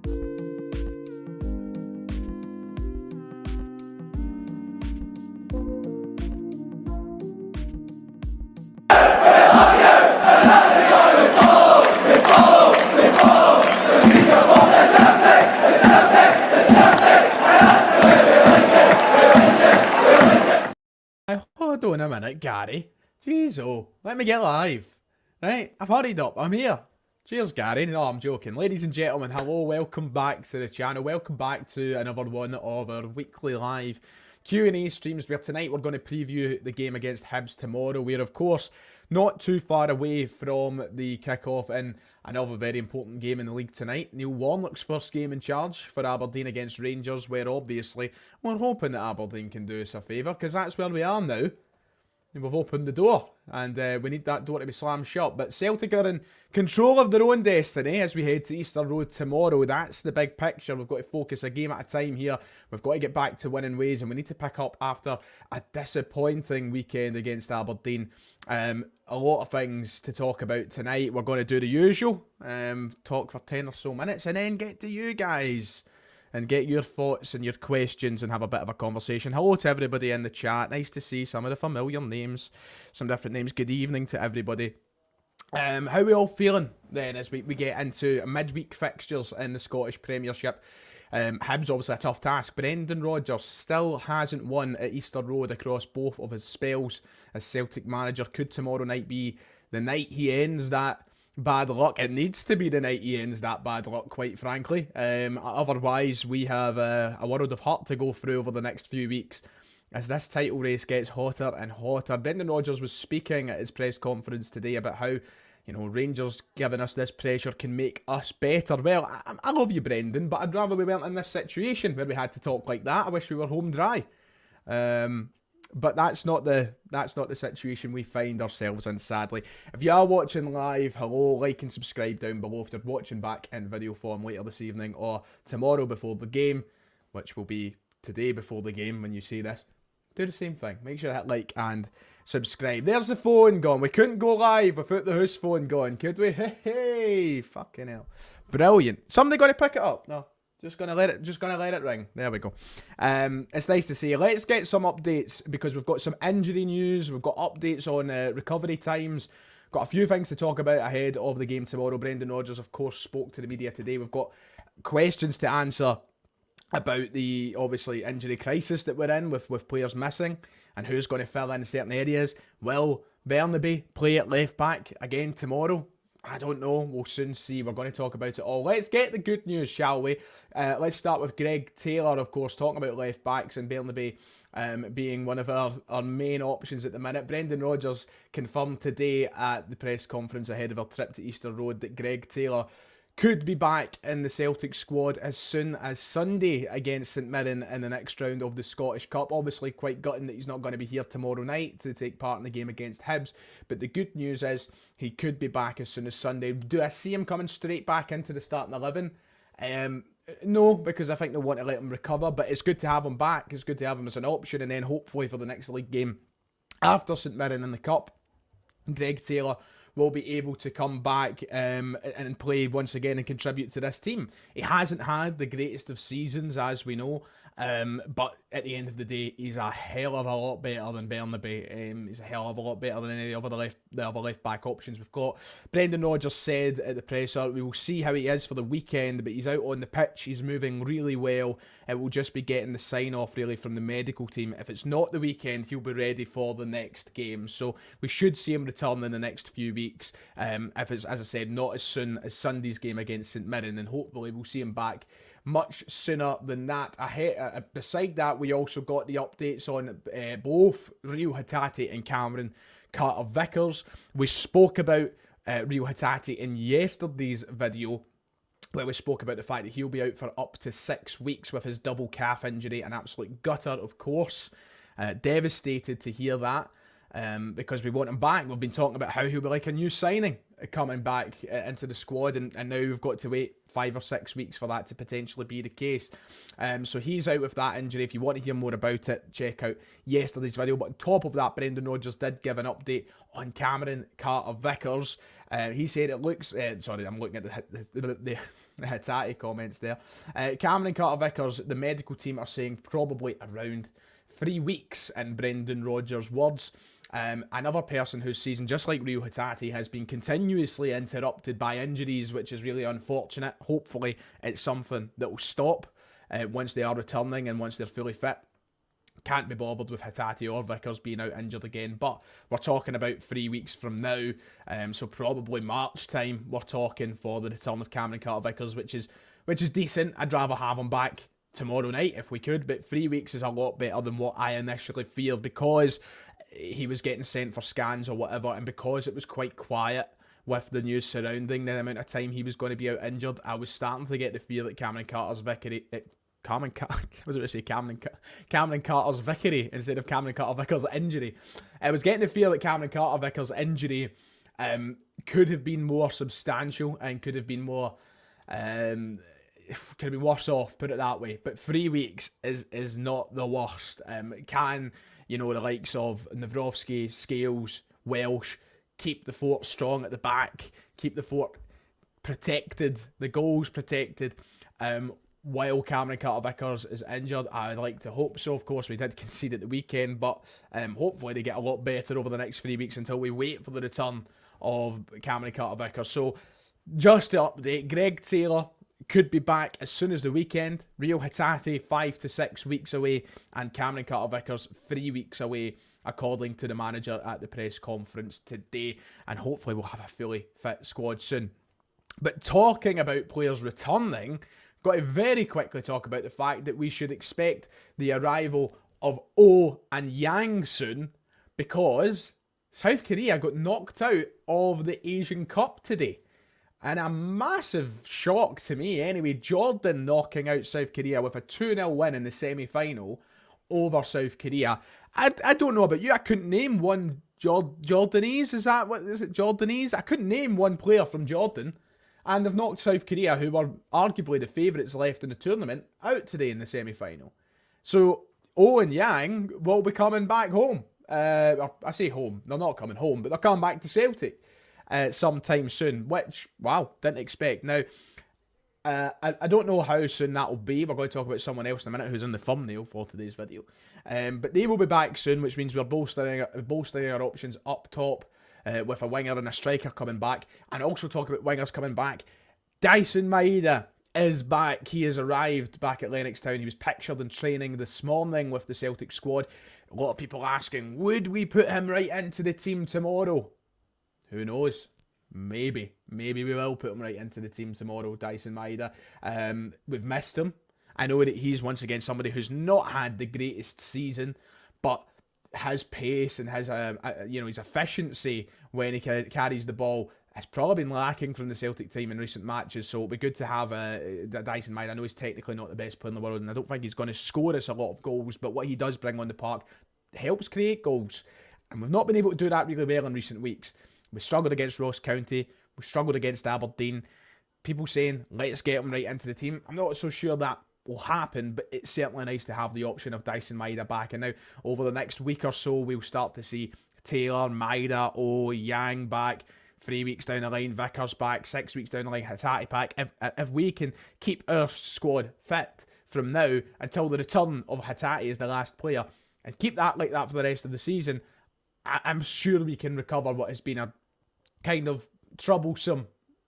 Hold on a minute, Gary. Jeez, oh, let me get live. Right, I've hurried up. I'm here. Cheers, Gary. No, I'm joking. Ladies and gentlemen, hello. Welcome back to the channel. Welcome back to another one of our weekly live Q&A streams where tonight we're going to preview the game against Hibs tomorrow. We're, of course, not too far away from the kick-off in another very important game in the league tonight. Neil Warnock's first game in charge for Aberdeen against Rangers, where obviously we're hoping that Aberdeen can do us a favour, because that's where we are now. We've opened the door, and we need that door to be slammed shut. But Celtic are in control of their own destiny as we head to Easter Road tomorrow. That's the big picture. We've got to focus a game at a time here. We've got to get back to winning ways, and we need to pick up after a disappointing weekend against Aberdeen. A lot of things to talk about tonight. We're going to do the usual, talk for 10 or so minutes, and then get to you guys and get your thoughts and your questions and have a bit of a conversation. Hello to everybody in the chat. Nice to see some of the familiar names, some different names. Good evening to everybody. How are we all feeling then as we get into midweek fixtures in the Scottish Premiership? Hibs obviously a tough task. Brendan Rodgers still hasn't won at Easter Road across both of his spells as Celtic manager. Could tomorrow night be the night he ends that bad luck? It needs to be the night he ends that bad luck, quite frankly. Otherwise, we have a world of hurt to go through over the next few weeks as this title race gets hotter and hotter. Brendan Rodgers was speaking at his press conference today about how, you know, Rangers giving us this pressure can make us better. Well, I love you, Brendan, but I'd rather we weren't in this situation where we had to talk like that. I wish we were home dry. But that's not the situation we find ourselves in, sadly. If you are watching live, hello, like and subscribe down below. If you're watching back in video form later this evening or tomorrow before the game, which will be today before the game when you see this, do the same thing. Make sure to hit like and subscribe. There's the phone gone. We couldn't go live without the house phone gone, could we? Hey, fucking hell. Brilliant. Somebody going to pick it up? No. Just gonna let it ring. There we go. It's nice to see. Let's get some updates because we've got some injury news. We've got updates on recovery times. Got a few things to talk about ahead of the game tomorrow. Brendan Rodgers, of course, spoke to the media today. We've got questions to answer about the obviously injury crisis that we're in with players missing and who's going to fill in certain areas. Will Bernabe play at left back again tomorrow? I don't know. We'll soon see. We're going to talk about it all. Let's get the good news, shall we? Let's start with Greg Taylor, of course, talking about left backs and Bernabe being one of our main options at the minute. Brendan Rodgers confirmed today at the press conference ahead of our trip to Easter Road that Greg Taylor could be back in the Celtic squad as soon as Sunday against St Mirren in the next round of the Scottish Cup. Obviously quite gutting that he's not going to be here tomorrow night to take part in the game against Hibs, but the good news is he could be back as soon as Sunday. Do I see him coming straight back into the starting 11? No, because I think they'll want to let him recover, but it's good to have him back. It's good to have him as an option, and then hopefully for the next league game after St Mirren in the Cup, Greg Taylor will be able to come back and play once again and contribute to this team. He hasn't had the greatest of seasons, as we know, but at the end of the day, he's a hell of a lot better than Bernabe. He's a hell of a lot better than any of the other left back options we've got. Brendan Rodgers said at the presser, we will see how he is for the weekend, but he's out on the pitch, he's moving really well. It will just be getting the sign off really from the medical team. If it's not the weekend, he'll be ready for the next game. So we should see him return in the next few weeks. If it's, as I said, not as soon as Sunday's game against St Mirren, and hopefully we'll see him back much sooner than that. Beside that, we also got the updates on both Rio Hatate and Cameron Carter-Vickers. We spoke about Rio Hatate in yesterday's video, where we spoke about the fact that he'll be out for up to 6 weeks with his double calf injury. An absolute gutter, of course. Devastated to hear that. Because we want him back. We've been talking about how he'll be like a new signing coming back into the squad, and now we've got to wait 5 or 6 weeks for that to potentially be the case. So he's out with that injury. If you want to hear more about it, check out yesterday's video. But on top of that, Brendan Rodgers did give an update on Cameron Carter-Vickers. He said it looks... sorry, I'm looking at the Hatate comments there. Cameron Carter-Vickers, the medical team are saying probably around 3 weeks, in Brendan Rodgers' words. Another person whose season, just like Rio Hatate, has been continuously interrupted by injuries, which is really unfortunate. Hopefully it's something that will stop once they are returning and once they're fully fit. Can't be bothered with Hatate or Vickers being out injured again, but we're talking about 3 weeks from now, so probably March time we're talking for the return of Cameron Carter-Vickers, which is decent. I'd rather have him back tomorrow night if we could, but 3 weeks is a lot better than what I initially feared, because he was getting sent for scans or whatever, and because it was quite quiet with the news surrounding the amount of time he was going to be out injured, I was starting to get the fear that Cameron Carter's victory... Cameron Carter's victory instead of Cameron Carter-Vickers' injury. I was getting the fear that Cameron Carter-Vickers' injury could have been more substantial and could have been more... could have been worse off, put it that way. But 3 weeks is not the worst. Can, the likes of Nawrocki, Scales, Welsh, keep the fort strong at the back, keep the fort protected, the goals protected, while Cameron Carter-Vickers is injured? I'd like to hope so. Of course, we did concede at the weekend, but hopefully they get a lot better over the next 3 weeks until we wait for the return of Cameron Carter-Vickers. So, just to update, Greg Taylor could be back as soon as the weekend. Rio Hatate 5 to 6 weeks away, and Cameron Carter-Vickers 3 weeks away, according to the manager at the press conference today. And hopefully we'll have a fully fit squad soon. But talking about players returning, got to very quickly talk about the fact that we should expect the arrival of Oh and Yang soon, because South Korea got knocked out of the Asian Cup today. And a massive shock to me anyway, Jordan knocking out South Korea with a 2-0 win in the semi-final over South Korea. I don't know about you, I couldn't name one Jordanese, is it Jordanese? I couldn't name one player from Jordan. And they've knocked South Korea, who were arguably the favourites left in the tournament, out today in the semi-final. So, Oh and Yang will be coming back home. I say home, they're not coming home, but they're coming back to Celtic sometime soon, which, wow, didn't expect. Now, I don't know how soon that will be. We're going to talk about someone else in a minute who's in the thumbnail for today's video. But they will be back soon, which means we're bolstering our options up top with a winger and a striker coming back. And also talk about wingers coming back. Dyson Maeda is back. He has arrived back at Lennoxtown. He was pictured in training this morning with the Celtic squad. A lot of people asking, would we put him right into the team tomorrow? Who knows? Maybe we will put him right into the team tomorrow, Dyson Maeda. We've missed him. I know that he's once again somebody who's not had the greatest season, but his pace and his his efficiency when he carries the ball has probably been lacking from the Celtic team in recent matches. So it'll be good to have Dyson Maeda. I know he's technically not the best player in the world, and I don't think he's going to score us a lot of goals, but what he does bring on the park helps create goals. And we've not been able to do that really well in recent weeks. We struggled against Ross County. We struggled against Aberdeen. People saying, let's get him right into the team. I'm not so sure that will happen, but it's certainly nice to have the option of Dyson Maeda back. And now, over the next week or so, we'll start to see Taylor, Maeda, Yang back. 3 weeks down the line, Vickers back. 6 weeks down the line, Hatate back. If we can keep our squad fit from now until the return of Hatate as the last player, and keep that like that for the rest of the season, I'm sure we can recover what has been a kind of troublesome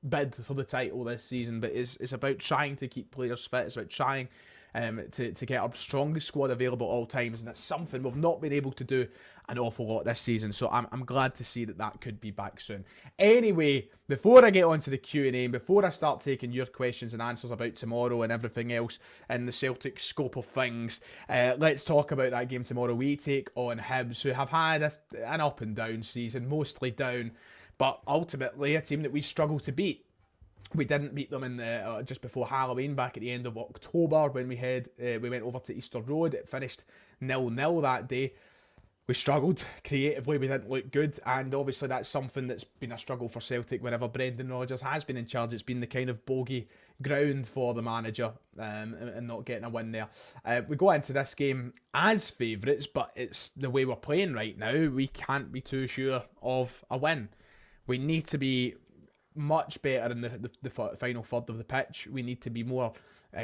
bid for the title this season. But it's about trying to keep players fit. It's about trying to get our strongest squad available at all times, and that's something we've not been able to do an awful lot this season. So I'm glad to see that could be back soon. Anyway, before I get on to the Q&A, and before I start taking your questions and answers about tomorrow and everything else in the Celtic scope of things, let's talk about that game tomorrow. We take on Hibs, who have had an up and down season, mostly down, but ultimately a team that we struggle to beat. We didn't beat them in the just before Halloween, back at the end of October, when we went over to Easter Road. It finished 0-0 that day. We struggled creatively, we didn't look good, and obviously that's something that's been a struggle for Celtic whenever Brendan Rodgers has been in charge. It's been the kind of bogey ground for the manager, and not getting a win there. We go into this game as favourites, but it's the way we're playing right now, we can't be too sure of a win. We need to be much better in the final third of the pitch. We need to be more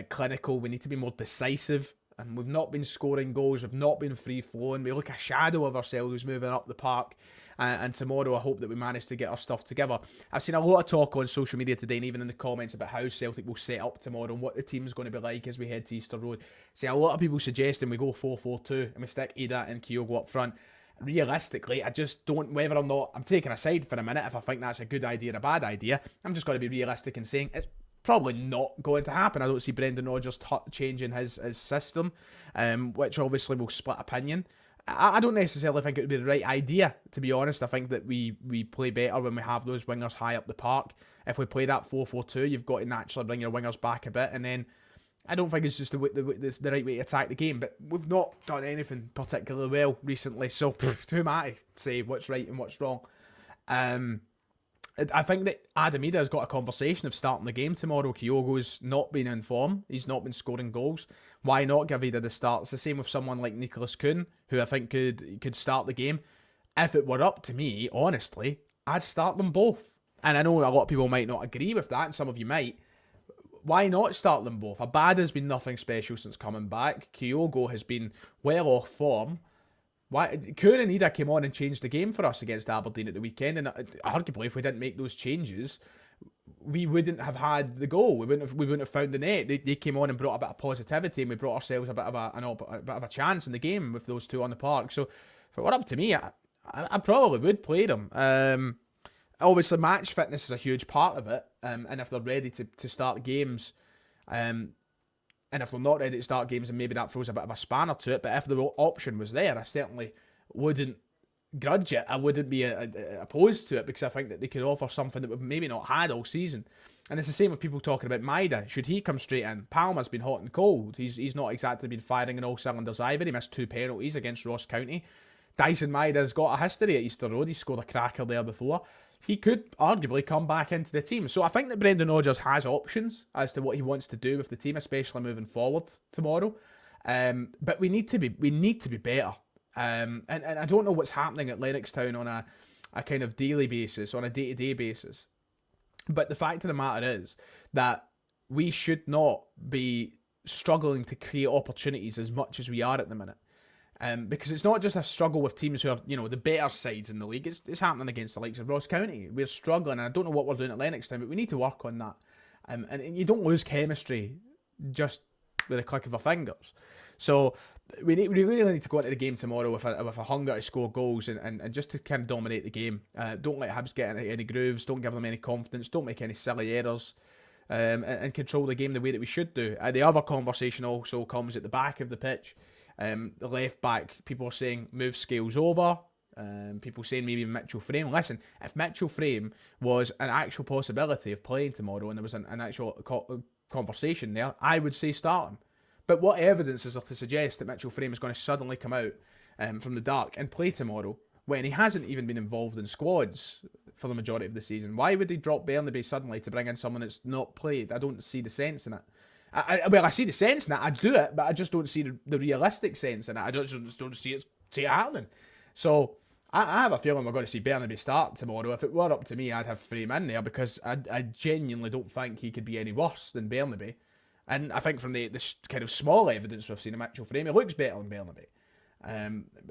clinical, we need to be more decisive. And we've not been scoring goals, we've not been free-flowing. We look a shadow of ourselves moving up the park. And tomorrow I hope that we manage to get our stuff together. I've seen a lot of talk on social media today and even in the comments about how Celtic will set up tomorrow and what the team's going to be like as we head to Easter Road. See, a lot of people suggesting we go 4-4-2 and we stick Ida and Kyogo up front. Realistically, I just don't, whether or not, I'm taking a side for a minute if I think that's a good idea or a bad idea. I'm just going to be realistic and saying it's probably not going to happen. I don't see Brendan Rodgers changing his system, which obviously will split opinion. I don't necessarily think it would be the right idea, to be honest. I think that we play better when we have those wingers high up the park. If we play that 4-4-2, you've got to naturally bring your wingers back a bit, and then I don't think it's just the right way to attack the game. But we've not done anything particularly well recently, so who am I to say what's right and what's wrong? I think that Adam Ida has got a conversation of starting the game tomorrow. Kyogo's not been in form. He's not been scoring goals. Why not give Ida the start? It's the same with someone like Nicholas Kuhn, who I think could start the game. If it were up to me, honestly, I'd start them both. And I know a lot of people might not agree with that, and some of you might. Why not start them both? Abada's been nothing special since coming back. Kyogo has been well off form. Why Kuhn and Ida came on and changed the game for us against Aberdeen at the weekend, and arguably if we didn't make those changes, we wouldn't have had the goal. We wouldn't have found the net. They came on and brought a bit of positivity, and we brought ourselves a bit of a chance in the game with those two on the park. So if it were up to me, I probably would play them. Obviously, match fitness is a huge part of it, and if they're ready to start games, and if they're not ready to start games, and maybe that throws a bit of a spanner to it. But if the option was there, I certainly wouldn't grudge it. I wouldn't be opposed to it, because I think that they could offer something that we've maybe not had all season. And it's the same with people talking about Maida. Should he come straight in? Palmer's been hot and cold. He's not exactly been firing in all cylinders either. He missed 2 penalties against Ross County. Dyson Maida's got a history at Easter Road. He scored a cracker there before. He could arguably come back into the team. So I think that Brendan Rodgers has options as to what he wants to do with the team, especially moving forward tomorrow. But we need to be better. And I don't know what's happening at Lennoxtown on a kind of daily basis, on a day-to-day basis. But the fact of the matter is that we should not be struggling to create opportunities as much as we are at the minute. Because it's not just a struggle with teams who are, the better sides in the league. It's happening against the likes of Ross County. We're struggling, and I don't know what we're doing at Lennoxtown, but we need to work on that. And you don't lose chemistry just with a click of our fingers. So we really need to go into the game tomorrow with a hunger to score goals and just to kind of dominate the game. Don't let Hibs get into any grooves. Don't give them any confidence. Don't make any silly errors. And control the game the way that we should do. The other conversation also comes at the back of the pitch. The left back, people are saying move Scales over. People saying maybe Mitchell Frame. Listen, if Mitchell Frame was an actual possibility of playing tomorrow and there was an actual conversation there, I would say start him. But what evidence is there to suggest that Mitchell Frame is going to suddenly come out from the dark and play tomorrow when he hasn't even been involved in squads for the majority of the season? Why would he drop Bernabei suddenly to bring in someone that's not played? I don't see the sense in it. I see the sense in it. I do it, but I just don't see the realistic sense in it. I just don't see it happening. So I have a feeling we're going to see Bernabei start tomorrow. If it were up to me, I'd have Frame in there because I genuinely don't think he could be any worse than Bernabei. And I think from the kind of small evidence we've seen of Mitchell Frame, he looks better than Bernabei.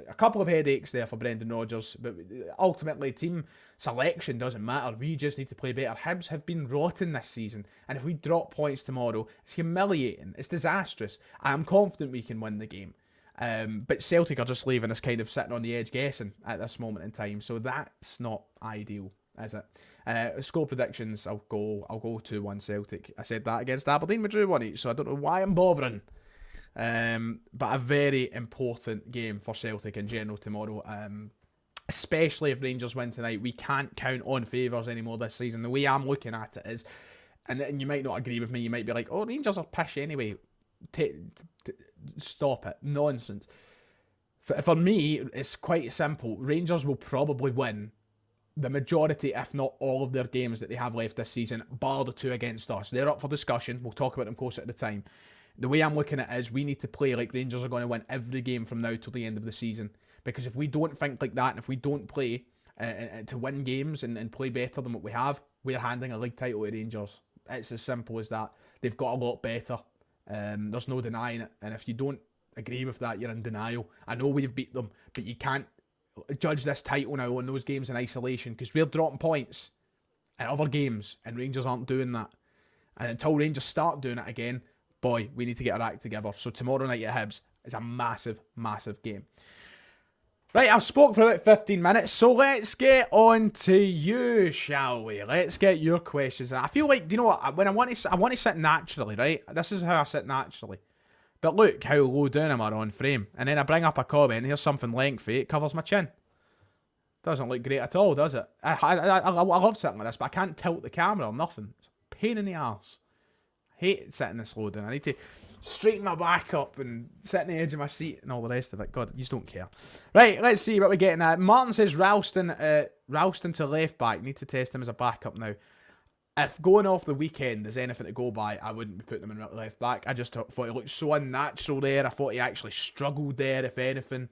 A couple of headaches there for Brendan Rodgers, but ultimately team selection doesn't matter. We just need to play better. Hibs have been rotten this season, and if we drop points tomorrow, it's humiliating, it's disastrous. I'm confident we can win the game, but Celtic are just leaving us kind of sitting on the edge guessing at this moment in time, so that's not ideal, is it? Score predictions, I'll go 2-1 Celtic. I said that against Aberdeen, we drew 1 each, so I don't know why I'm bothering. But a very important game for Celtic in general tomorrow, especially if Rangers win tonight. We can't count on favours anymore this season. The way I'm looking at it is, and you might not agree with me, you might be like, oh, Rangers are pish anyway. Stop it. Nonsense. For me, it's quite simple. Rangers will probably win the majority, if not all, of their games that they have left this season, bar the 2 against us. They're up for discussion. We'll talk about them closer at the time. The way I'm looking at it is we need to play like Rangers are going to win every game from now till the end of the season. Because if we don't think like that, and if we don't play to win games and play better than what we have, we're handing a league title to Rangers. It's as simple as that. They've got a lot better. There's no denying it. And if you don't agree with that, you're in denial. I know we've beat them, but you can't judge this title now on those games in isolation, because we're dropping points in other games and Rangers aren't doing that. And until Rangers start doing it again, boy, we need to get our act together. So tomorrow night at Hibs is a massive, massive game. Right, I've spoke for about 15 minutes, so let's get on to you, shall we? Let's get your questions. And I feel like, do you know what? When I want to sit naturally, right? This is how I sit naturally. But look how low down am I on frame. And then I bring up a comment, here's something lengthy, it covers my chin. Doesn't look great at all, does it? I love sitting like this, but I can't tilt the camera or nothing. It's a pain in the arse. I hate sitting this low down. I need to straighten my back up and sit on the edge of my seat and all the rest of it. God, you just don't care. Right, let's see what we're getting at. Martin says Ralston to left back. Need to test him as a backup now. If going off the weekend there's anything to go by, I wouldn't be putting him in left back. I just thought he looked so unnatural there. I thought he actually struggled there, if anything.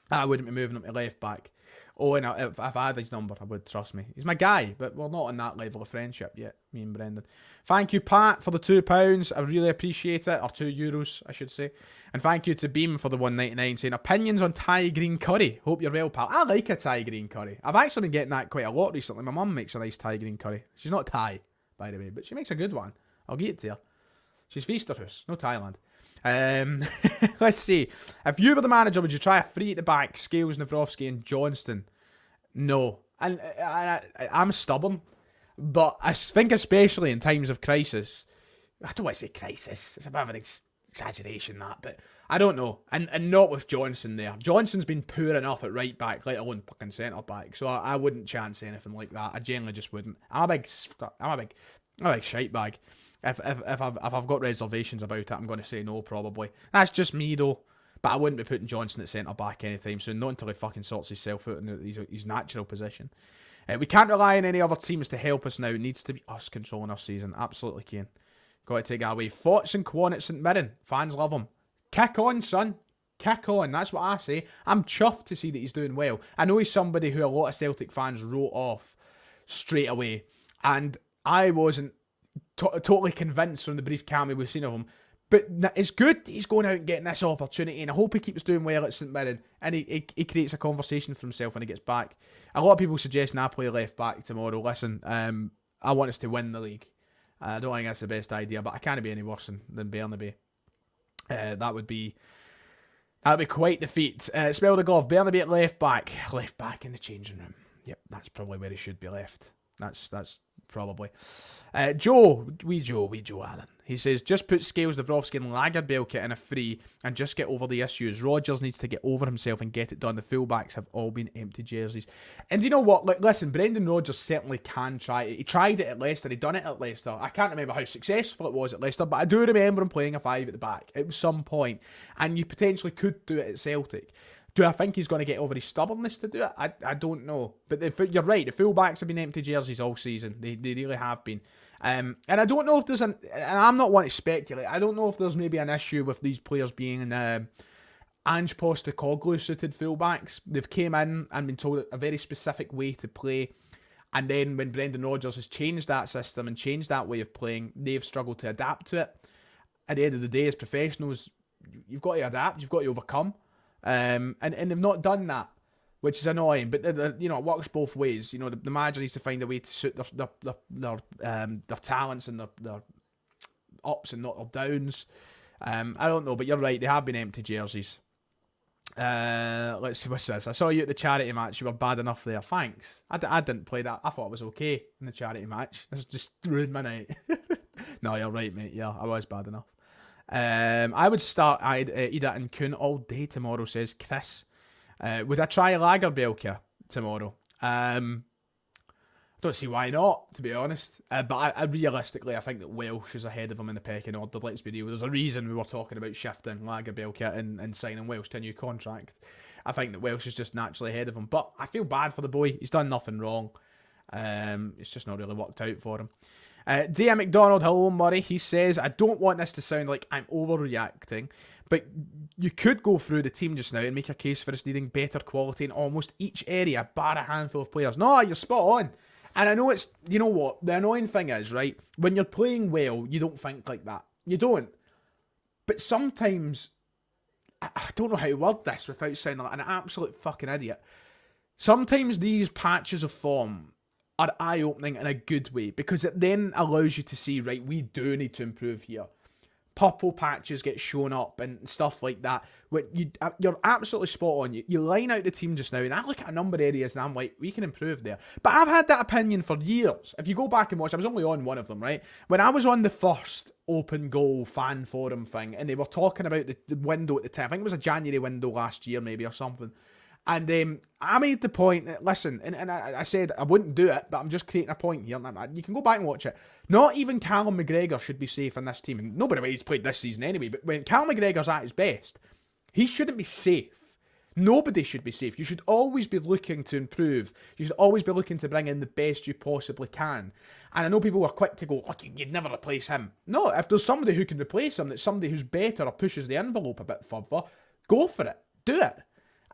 I wouldn't be moving him to left back. Oh, and if I had his number, I would, trust me. He's my guy, but we're not on that level of friendship yet, me and Brendan. Thank you, Pat, for the £2. I really appreciate it. Or €2, I should say. And thank you to Beam for the $1.99, saying, opinions on Thai green curry. Hope you're well, pal. I like a Thai green curry. I've actually been getting that quite a lot recently. My mum makes a nice Thai green curry. She's not Thai, by the way, but she makes a good one. I'll give it to her. She's Feasterhouse, no Thailand. Let's see. If you were the manager, would you try a 3 at the back, Scales, Navrowski and Johnston? No. And I'm stubborn. But I think especially in times of crisis, I don't want to say crisis, it's a bit of an exaggeration that, but I don't know. And not with Johnson there. Johnson's been poor enough at right back, let alone fucking centre back. So I wouldn't chance anything like that. I generally just wouldn't. I'm a big shite bag. If I've got reservations about it, I'm going to say no probably. That's just me though. But I wouldn't be putting Johnson at centre back anytime soon. Not until he fucking sorts himself out in his natural position. We can't rely on any other teams to help us now. It needs to be us controlling our season. Absolutely can. Got to take that away. Thoughts and Quan at St Mirren. Fans love him. Kick on, son. Kick on. That's what I say. I'm chuffed to see that he's doing well. I know he's somebody who a lot of Celtic fans wrote off straight away. And I wasn't totally convinced from the brief cameo we've seen of him. But it's good that he's going out and getting this opportunity, and I hope he keeps doing well at St Mirren, and he creates a conversation for himself when he gets back. A lot of people suggest Napoli left back tomorrow. Listen, I want us to win the league. I don't think that's the best idea, but I can't be any worse than Bernabei. That would be quite the feat. Spell the glove. Bernabei at left back in the changing room. Yep, that's probably where he should be left. That's probably. Joe Allen. He says, just put Scales, Navrowski and Lagerbielke in a 3 and just get over the issues. Rodgers needs to get over himself and get it done. The fullbacks have all been empty jerseys. And you know what? Like, listen, Brendan Rodgers certainly can try it. He tried it at Leicester. He done it at Leicester. I can't remember how successful it was at Leicester, but I do remember him playing a 5 at the back at some point. And you potentially could do it at Celtic. Do I think he's going to get over his stubbornness to do it? I don't know. But you're right. The fullbacks have been empty jerseys all season. They really have been. And I don't know if there's and I'm not one to speculate. I don't know if there's maybe an issue with these players being Ange Postecoglou suited fullbacks. They've came in and been told a very specific way to play. And then when Brendan Rodgers has changed that system and changed that way of playing, they've struggled to adapt to it. At the end of the day, as professionals, you've got to adapt. You've got to overcome. And they've not done that, which is annoying. But it works both ways. You know, the manager needs to find a way to suit their talents and their ups and not their downs. I don't know, but you're right. They have been empty jerseys. Let's see what's this. I saw you at the charity match. You were bad enough there. Thanks. I didn't play that. I thought it was okay in the charity match. This just ruined my night. No, you're right, mate. Yeah, I was bad enough. I would start Ida and Kuhn all day tomorrow, says Chris. Would I try Lagerbielke tomorrow? I don't see why not, to be honest. But I realistically, I think that Welsh is ahead of him in the pecking order. Let's be real. There's a reason we were talking about shifting Lagerbielke and signing Welsh to a new contract. I think that Welsh is just naturally ahead of him. But I feel bad for the boy. He's done nothing wrong. It's just not really worked out for him. DM McDonald, hello Murray. He says, I don't want this to sound like I'm overreacting, but you could go through the team just now and make a case for us needing better quality in almost each area, bar a handful of players. No, you're spot on. And I know it's, you know what, the annoying thing is, right, when you're playing well, you don't think like that. You don't. But sometimes, I don't know how to word this without sounding like an absolute fucking idiot. Sometimes these patches of form are eye-opening in a good way, because it then allows you to see, right, we do need to improve here. Purple patches get shown up and stuff like that. You're absolutely spot on. You line out the team just now, and I look at a number of areas and I'm like, we can improve there. But I've had that opinion for years. If you go back and watch, I was only on one of them, right? When I was on the first open goal fan forum thing, and they were talking about the window at the time. I think it was a January window last year maybe or something. And I made the point that, listen, and I said I wouldn't do it, but I'm just creating a point here. You can go back and watch it. Not even Callum McGregor should be safe in this team. And nobody he's played this season anyway, but when Callum McGregor's at his best, he shouldn't be safe. Nobody should be safe. You should always be looking to improve. You should always be looking to bring in the best you possibly can. And I know people are quick to go, oh, you'd never replace him. No, if there's somebody who can replace him, that's somebody who's better or pushes the envelope a bit further, go for it. Do it.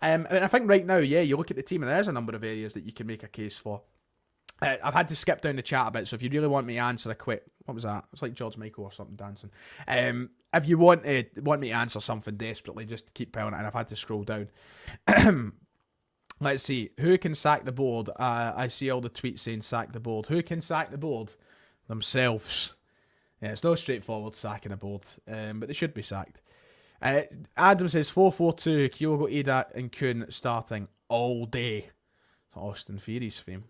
And I think right now, yeah, you look at the team and there's a number of areas that you can make a case for. I've had to skip down the chat a bit, so if you really want me to answer a quick... What was that? It's like George Michael or something dancing. If you want me to answer something desperately, just keep piling it, and I've had to scroll down. Let's see. Who can sack the board? I see all the tweets saying sack the board. Who can sack the board? Themselves. Yeah, it's not straightforward sacking a board, but they should be sacked. Adam says 4-4-2, Kyogo, Ida and Kuhn starting all day. It's Austin Theory's theme.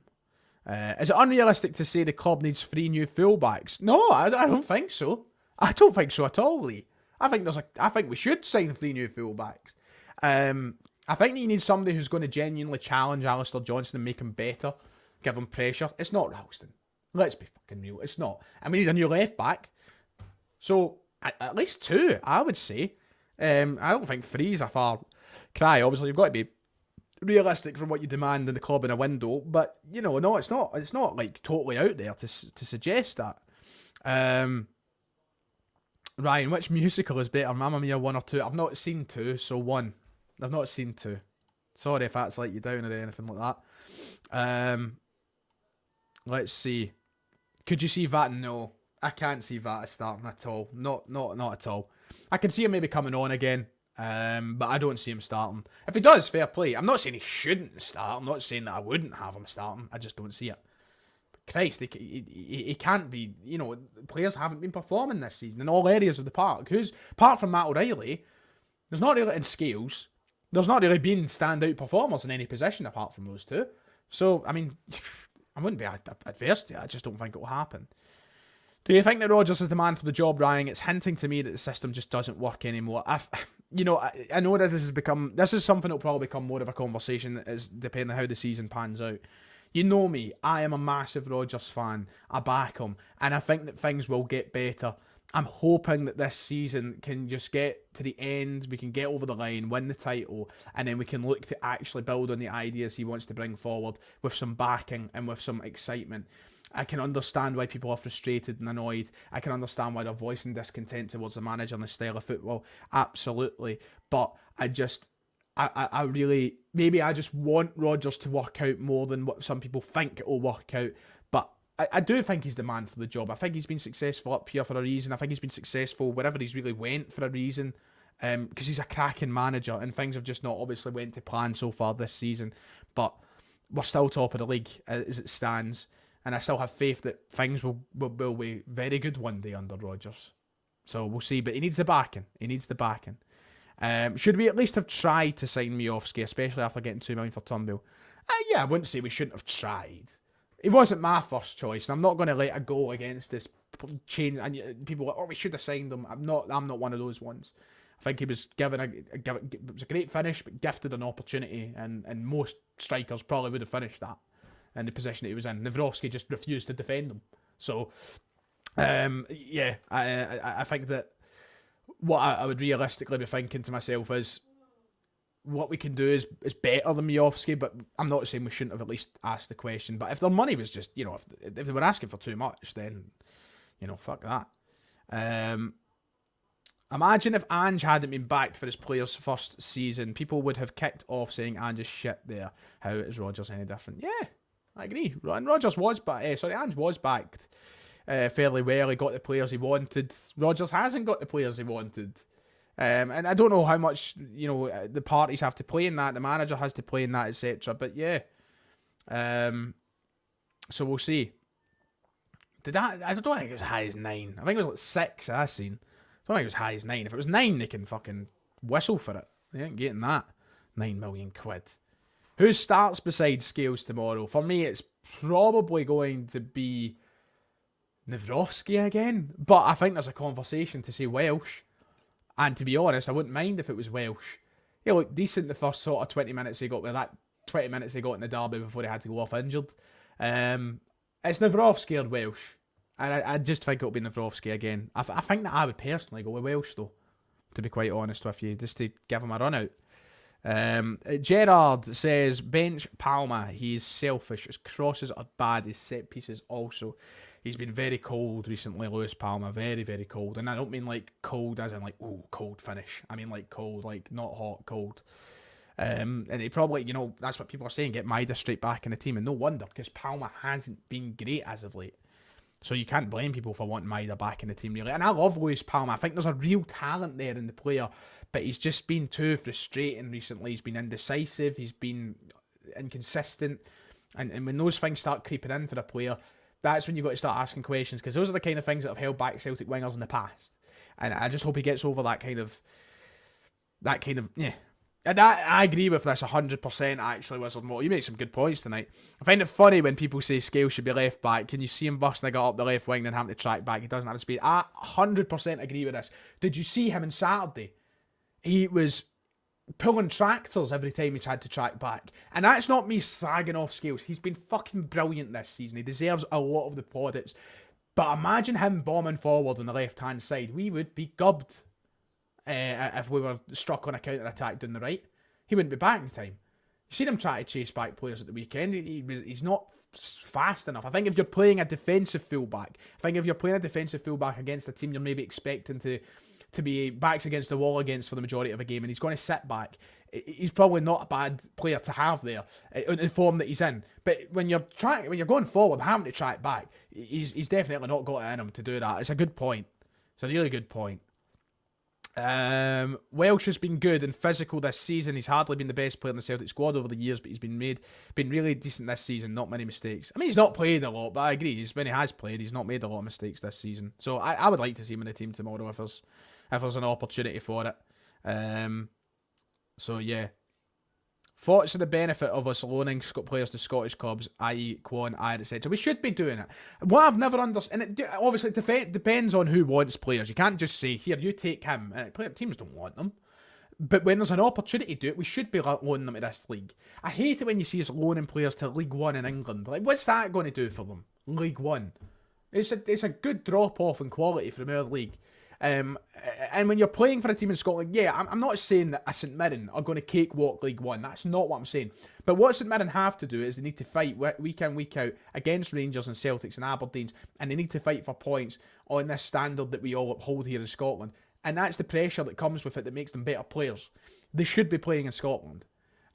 Is it unrealistic to say the club needs 3 new fullbacks? No, I don't think so. I don't think so at all, Lee. I think we should sign 3 new fullbacks. I think that you need somebody who's going to genuinely challenge Alistair Johnson and make him better, give him pressure. It's not Ralston. Let's be fucking real. It's not. And we need a new left back. So at least 2, I would say. I don't think 3 is a far cry. Obviously, you've got to be realistic from what you demand in the club in a window. But, you know, no, it's not. It's not like totally out there to suggest that. Ryan, which musical is better, Mamma Mia 1 or 2? I've not seen 2, so 1. I've not seen 2. Sorry if that's let you down or anything like that. Let's see. Could you see that? No, I can't see that starting at all. Not at all. I can see him maybe coming on again, but I don't see him starting. If he does, fair play. I'm not saying he shouldn't start. I'm not saying that I wouldn't have him starting. I just don't see it. But Christ, he can't be. You know, players haven't been performing this season in all areas of the park. Apart from Matt O'Reilly, there's not really in Scales. There's not really been standout performers in any position apart from those 2. So, I mean, I wouldn't be adverse to it. I just don't think it will happen. Do you think that Rodgers is the man for the job, Ryan? It's hinting to me that the system just doesn't work anymore. I know that this is something that will probably become more of a conversation as depending on how the season pans out. You know me, I am a massive Rodgers fan. I back him, and I think that things will get better. I'm hoping that this season can just get to the end, we can get over the line, win the title, and then we can look to actually build on the ideas he wants to bring forward with some backing and with some excitement. I can understand why people are frustrated and annoyed. I can understand why they're voicing discontent towards the manager and the style of football. Absolutely. But I really, maybe I just want Rodgers to work out more than what some people think it will work out. But I do think he's the man for the job. I think he's been successful up here for a reason. I think he's been successful wherever he's really went for a reason. Because he's a cracking manager and things have just not obviously went to plan so far this season. But we're still top of the league as it stands. And I still have faith that things will be very good one day under Rodgers. So we'll see. But he needs the backing. Should we at least have tried to sign Miofsky, especially after getting $2 million for Turnbull? Yeah, I wouldn't say we shouldn't have tried. It wasn't my first choice, and I'm not going to let it go against this change. And people are like, oh, we should have signed him. I'm not one of those ones. I think he was given it was a great finish, but gifted an opportunity, and most strikers probably would have finished that in the position that he was in. Nawrocki just refused to defend him. So, yeah, I think that what I would realistically be thinking to myself is, what we can do is better than Miovski, but I'm not saying we shouldn't have at least asked the question. But if their money was just, if they were asking for too much, then, fuck that. Imagine if Ange hadn't been backed for his player's first season. People would have kicked off saying Ange is shit there. How is Rodgers any different? Yeah, I agree. And Rodgers was backed. Ange was backed fairly well. He got the players he wanted. Rodgers hasn't got the players he wanted. And I don't know how much, the parties have to play in that. The manager has to play in that, etc. But yeah. So we'll see. I don't think it was as high as 9. I think it was like 6 I seen. I don't think it was high as 9. If it was 9, they can fucking whistle for it. They ain't getting that. 9 million quid. Who starts beside Scales tomorrow? For me, it's probably going to be Nawrocki again. But I think there's a conversation to say Welsh. And to be honest, I wouldn't mind if it was Welsh. He looked decent the first sort of 20 minutes he got with that 20 minutes he got in the derby before he had to go off injured. It's Nawrocki or Welsh. And I just think it'll be Nawrocki again. I think that I would personally go with Welsh, though, to be quite honest with you, just to give him a run out. Gerard says, bench Palma. He's selfish. His crosses are bad. His set pieces also. He's been very cold recently, Lewis Palma. Very, very cold. And I don't mean like cold as in like, ooh, cold finish. I mean like cold, like not hot, cold. And he probably, that's what people are saying, get Maida straight back in the team. And no wonder, because Palma hasn't been great as of late. So you can't blame people for wanting Maida back in the team, really. And I love Lewis Palma. I think there's a real talent there in the player. But he's just been too frustrating recently. He's been indecisive. He's been inconsistent. And when those things start creeping in for a player, that's when you've got to start asking questions. Because those are the kind of things that have held back Celtic wingers in the past. And I just hope he gets over that kind of, yeah. And I agree with this 100% actually, Wizard Mo. You make some good points tonight. I find it funny when people say Scales should be left back. Can you see him busting a gut up the left wing and having to track back? He doesn't have the speed. I 100% agree with this. Did you see him on Saturday? He was pulling tractors every time he tried to track back. And that's not me slagging off Scales. He's been fucking brilliant this season. He deserves a lot of the plaudits. But imagine him bombing forward on the left-hand side. We would be gubbed. If we were struck on a counter-attack down the right. He wouldn't be back in time. You seen him try to chase back players at the weekend. He's not fast enough. I think if you're playing a defensive fullback, against a team you're maybe expecting to be backs against the wall against for the majority of a game, and he's going to sit back, he's probably not a bad player to have there in the form that he's in. But when you're going forward, having to track back, he's definitely not got it in him to do that. It's a good point. It's a really good point. Welsh has been good and physical this season. He's hardly been the best player in the Celtic squad over the years, but he's been really decent this season. Not many mistakes. I mean, he's not played a lot, but I agree. When he has played, he's not made a lot of mistakes this season. So I would like to see him in the team tomorrow if there's an opportunity for it. So yeah. Thoughts on the benefit of us loaning players to Scottish clubs, i.e. Quan, Ayer, etc. We should be doing it. What I've never understood, and it obviously depends on who wants players. You can't just say, here, you take him. Teams don't want them. But when there's an opportunity to do it, we should be loaning them to this league. I hate it when you see us loaning players to League One in England. Like, what's that going to do for them? League One. It's a good drop-off in quality from our league. And when you're playing for a team in Scotland, yeah, I'm not saying that a St Mirren are going to cakewalk League One. That's not what I'm saying. But what St Mirren have to do is they need to fight week in, week out against Rangers and Celtics and Aberdeens, and they need to fight for points on this standard that we all uphold here in Scotland. And that's the pressure that comes with it that makes them better players. They should be playing in Scotland.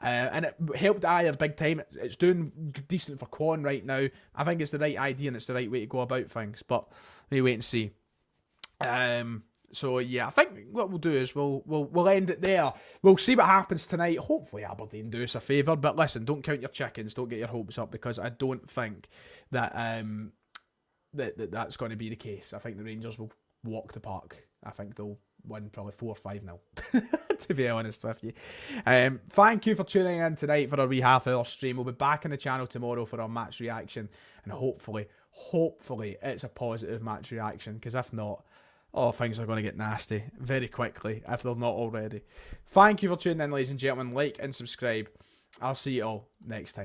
And it helped Ayer big time. It's doing decent for Quan right now. I think it's the right idea and it's the right way to go about things. But we wait and see. So yeah, I think what we'll do is we'll end it there. We'll see what happens tonight. Hopefully Aberdeen do us a favour, but listen, don't count your chickens, don't get your hopes up, because I don't think that that's going to be the case. I think the Rangers will walk the park. I think they'll win probably 4 or 5-0, to be honest with you. Thank you for tuning in tonight for our wee half-hour stream. We'll be back on the channel tomorrow for our match reaction, and hopefully it's a positive match reaction, because if not, things are going to get nasty very quickly if they're not already. Thank you for tuning in, ladies and gentlemen. Like and subscribe. I'll see you all next time.